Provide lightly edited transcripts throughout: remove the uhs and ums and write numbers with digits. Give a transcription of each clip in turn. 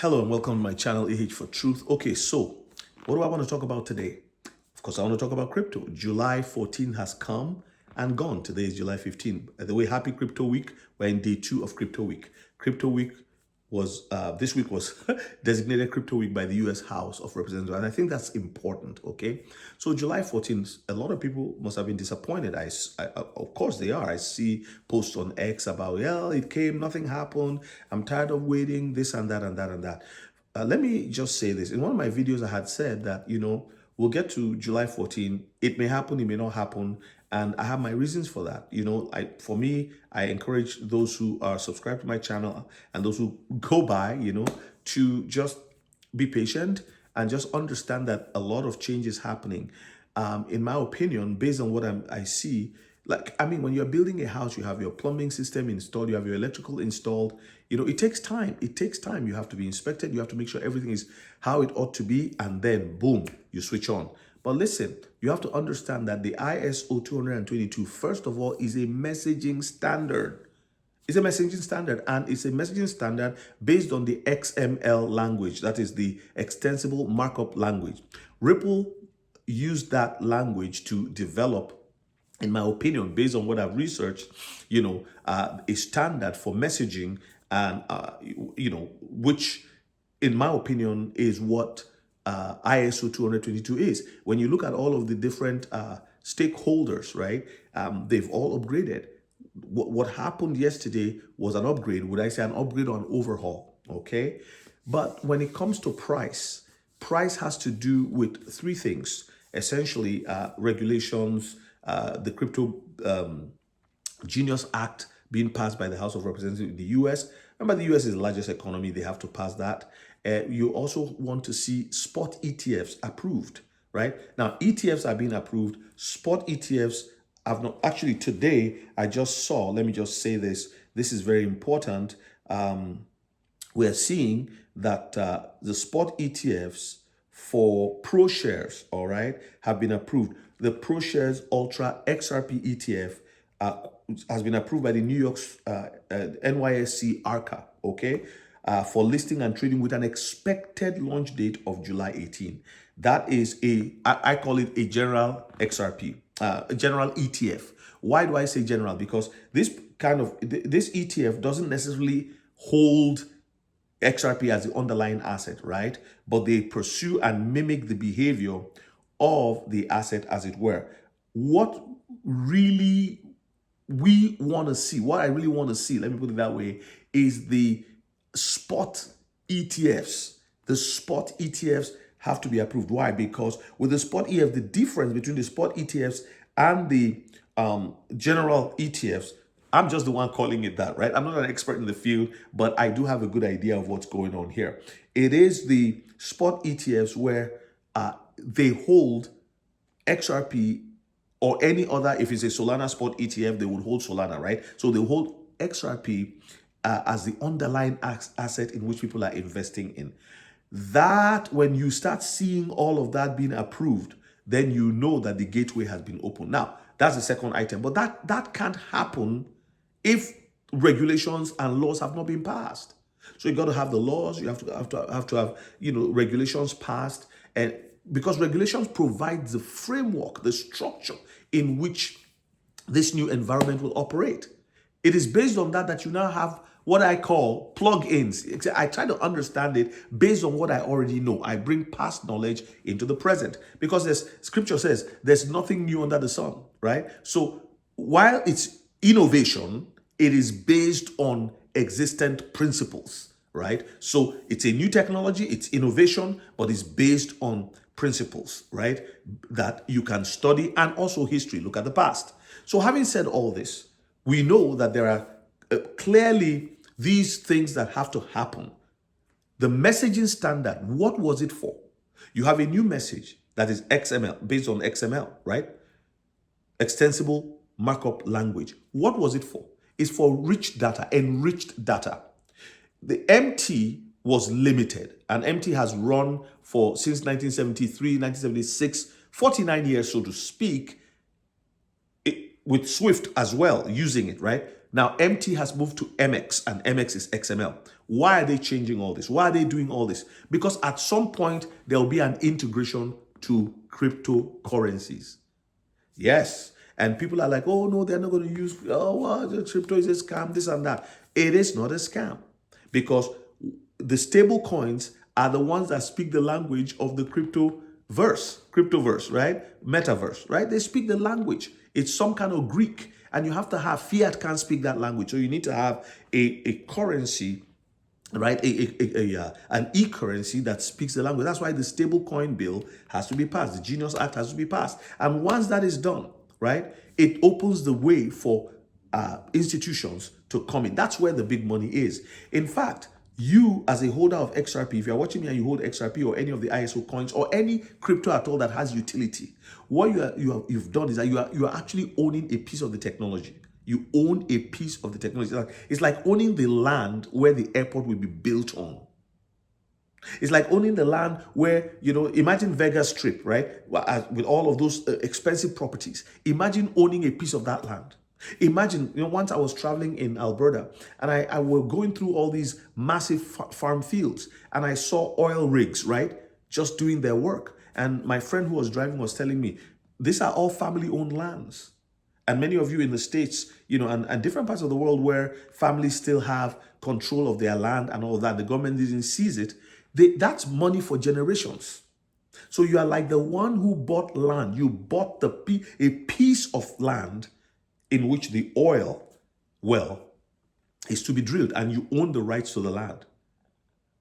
Hello and welcome to my channel, for Truth. Okay, so what do I want to talk about today? Of course, I want to talk about crypto. July 14 has come and gone. Today is July 15. By the way, happy Crypto Week. We're in day 2 of Crypto Week. Crypto Week was, this week was designated Crypto Week by the US House of Representatives. And I think that's important, okay? So July 14th, a lot of people must have been disappointed. Of course they are. I see posts on X about, yeah, it came, nothing happened. I'm tired of waiting, this and that and that and that. Let me just say this. In one of my videos, I had said that, we'll get to July 14. It may happen, it may not happen. And I have my reasons for that. For me, I encourage those who are subscribed to my channel and those who go by, to just be patient and just understand that a lot of change is happening. In my opinion, based on what I see, when you're building a house, you have your plumbing system installed, you have your electrical installed, it takes time. It takes time. You have to be inspected. You have to make sure everything is how it ought to be. And then boom, you switch on. But listen, you have to understand that the ISO 222, first of all, is a messaging standard. It's a messaging standard, and it's a messaging standard based on the XML language. That is the extensible markup language. Ripple used that language to develop, in my opinion, based on what I've researched, a standard for messaging, and which, in my opinion, is what ISO 222 is. When you look at all of the different stakeholders, right, they've all upgraded. What happened yesterday was an upgrade. Would I say an upgrade or an overhaul? Okay. But when it comes to price has to do with three things. Essentially, regulations, the Crypto Genius Act being passed by the House of Representatives in the US. Remember, the US is the largest economy. They have to pass that. You also want to see spot ETFs approved, right? Now, ETFs are being approved. Spot ETFs have not. Actually, today, I just saw, let me just say this. This is very important. We're seeing that the spot ETFs for Pro Shares, all right, have been approved. The Pro Shares Ultra XRP ETF has been approved by the New York's NYSE ARCA, okay, for listing and trading with an expected launch date of July 18. That is I call it a general XRP, a general ETF. Why do I say general? Because this ETF doesn't necessarily hold XRP as the underlying asset, right? But they pursue and mimic the behavior of the asset, as it were. What really we want to see, what I really want to see, let me put it that way, is the spot ETFs. The spot ETFs have to be approved. Why? Because with the spot ETF, the difference between the spot ETFs and the general ETFs, I'm just the one calling it that, right? I'm not an expert in the field, but I do have a good idea of what's going on here. It is the spot ETFs where they hold XRP or any other. If it's a Solana spot ETF, they would hold Solana, right? So they hold XRP as the underlying asset in which people are investing in. That, when you start seeing all of that being approved, then you know that the gateway has been opened. Now, that's the second item, but that can't happen if regulations and laws have not been passed. So you got to have the laws, you have to have regulations passed, and because regulations provide the framework, the structure in which this new environment will operate. It is based on that you now have what I call plug-ins. I try to understand it based on what I already know. I bring past knowledge into the present, because scripture says there's nothing new under the sun, right? So while it's innovation, it is based on existent principles, right? So it's a new technology, it's innovation, but it's based on principles, right? That you can study, and also history. Look at the past. So having said all this, we know that there are clearly these things that have to happen. The messaging standard, what was it for? You have a new message that is XML, based on XML, right? Extensible markup language. What was it for? It's for rich data, enriched data. The MT was limited, and MT has run since 1973, 1976, 49 years, so to speak, with Swift as well, using it, right? Now, MT has moved to MX and MX is XML. Why are they changing all this? Why are they doing all this? Because at some point, there'll be an integration to cryptocurrencies. Yes. And people are like, oh, no, they're not going to use, oh, well, the crypto is a scam, this and that. It is not a scam because the stable coins are the ones that speak the language of the cryptoverse, right? Metaverse, right? They speak the language. It's some kind of Greek, and you have to have fiat can't speak that language. So you need to have a currency, right? An e-currency that speaks the language. That's why the stable coin bill has to be passed. The Genius Act has to be passed. And once that is done, right, it opens the way for institutions to come in. That's where the big money is. In fact, you as a holder of XRP, if you're watching me and you hold XRP or any of the ISO coins or any crypto at all that has utility, what you've done is that you are actually owning a piece of the technology. You own a piece of the technology. It's like owning the land where the airport will be built on. It's like owning the land where, imagine Vegas Strip, right? With all of those expensive properties. Imagine owning a piece of that land. Imagine, once I was traveling in Alberta and I were going through all these massive farm fields and I saw oil rigs, right? Just doing their work. And my friend who was driving was telling me, these are all family-owned lands. And many of you in the States, and different parts of the world where families still have control of their land and all of that, the government didn't seize it. That's money for generations. So you are like the one who bought land. You bought a piece of land in which the oil well is to be drilled, and you own the rights to the land.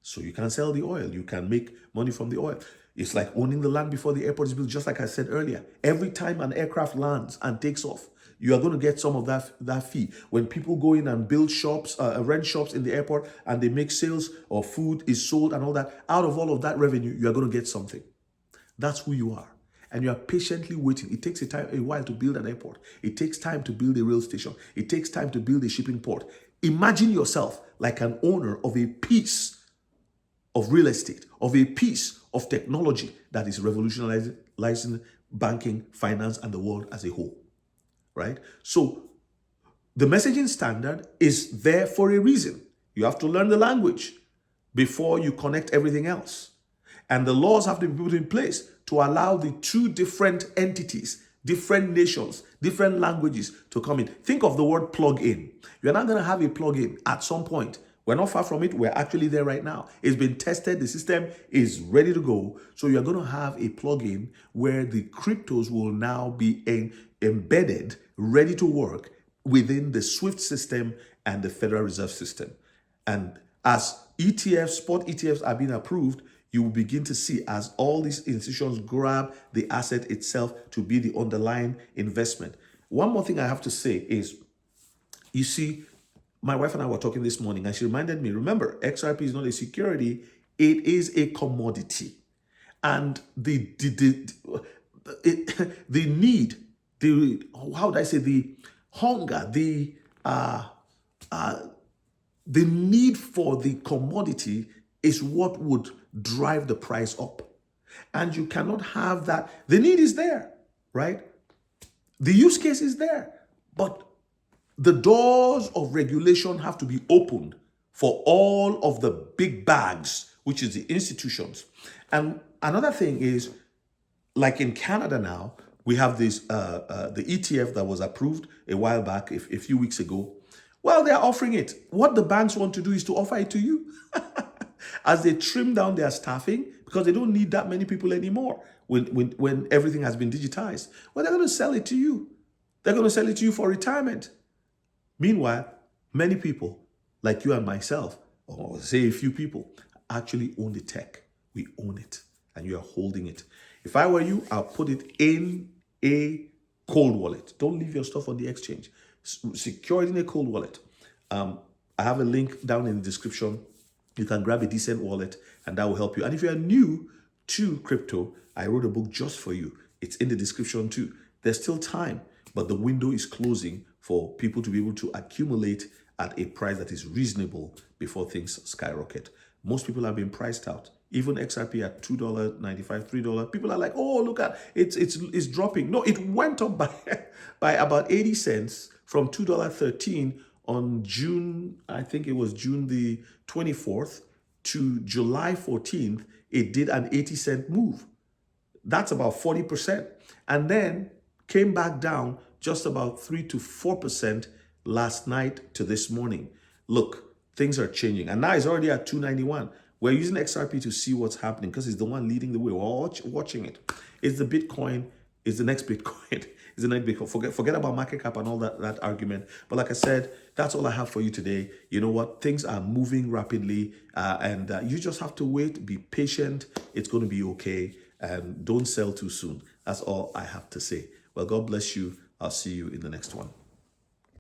So you can sell the oil. You can make money from the oil. It's like owning the land before the airport is built, just like I said earlier. Every time an aircraft lands and takes off, you are going to get some of that fee. When people go in and build shops, rent shops in the airport, and they make sales or food is sold and all that, out of all of that revenue, you are going to get something. That's who you are. And you are patiently waiting. It takes a while to build an airport. It takes time to build a rail station. It takes time to build a shipping port. Imagine yourself like an owner of a piece of real estate, of a piece of technology that is revolutionizing banking, finance, and the world as a whole, right? So the messaging standard is there for a reason. You have to learn the language before you connect everything else. And the laws have to be put in place to allow the two different entities, different nations, different languages to come in. Think of the word plug in. You're not going to have a plug in at some point. We're not far from it. We're actually there right now. It's been tested. The system is ready to go. So you're going to have a plug-in where the cryptos will now be embedded, ready to work within the SWIFT system and the Federal Reserve System. And as ETFs, spot ETFs are being approved, you will begin to see as all these institutions grab the asset itself to be the underlying investment. One more thing I have to say is, you see, my wife and I were talking this morning and she reminded me, remember, XRP is not a security, it is a commodity. And the need, how would I say, the hunger, the need for the commodity is what would drive the price up. And you cannot have that. The need is there, right? The use case is there. But the doors of regulation have to be opened for all of the big bags, which is the institutions. And another thing is, like in Canada now, we have this the ETF that was approved a while back, a few weeks ago. Well, they're offering it. What the banks want to do is to offer it to you. As they trim down their staffing, because they don't need that many people anymore when everything has been digitized. Well, they're going to sell it to you. They're going to sell it to you for retirement. Meanwhile, many people, like you and myself, or say a few people, actually own the tech. We own it, and you are holding it. If I were you, I'll put it in a cold wallet. Don't leave your stuff on the exchange. Secure it in a cold wallet. I have a link down in the description. You can grab a decent wallet, and that will help you. And if you are new to crypto, I wrote a book just for you. It's in the description too. There's still time, but the window is closing for people to be able to accumulate at a price that is reasonable before things skyrocket. Most people have been priced out. Even XRP at $2.95, $3. People are like, oh, look at it's dropping. No, it went up by about 80 cents from $2.13 on June, I think it was June the 24th to July 14th, it did an 80-cent move. That's about 40%. And then came back down just about 3 to 4% last night to this morning. Look, things are changing. And now it's already at 291. We're using XRP to see what's happening because it's the one leading the way. We're all watching it. It's the Bitcoin, it's the next Bitcoin. It's the next Bitcoin. Forget about market cap and all that argument. But like I said, that's all I have for you today. You know what? Things are moving rapidly and you just have to wait, be patient. It's going to be okay. And don't sell too soon. That's all I have to say. Well, God bless you. I'll see you in the next one.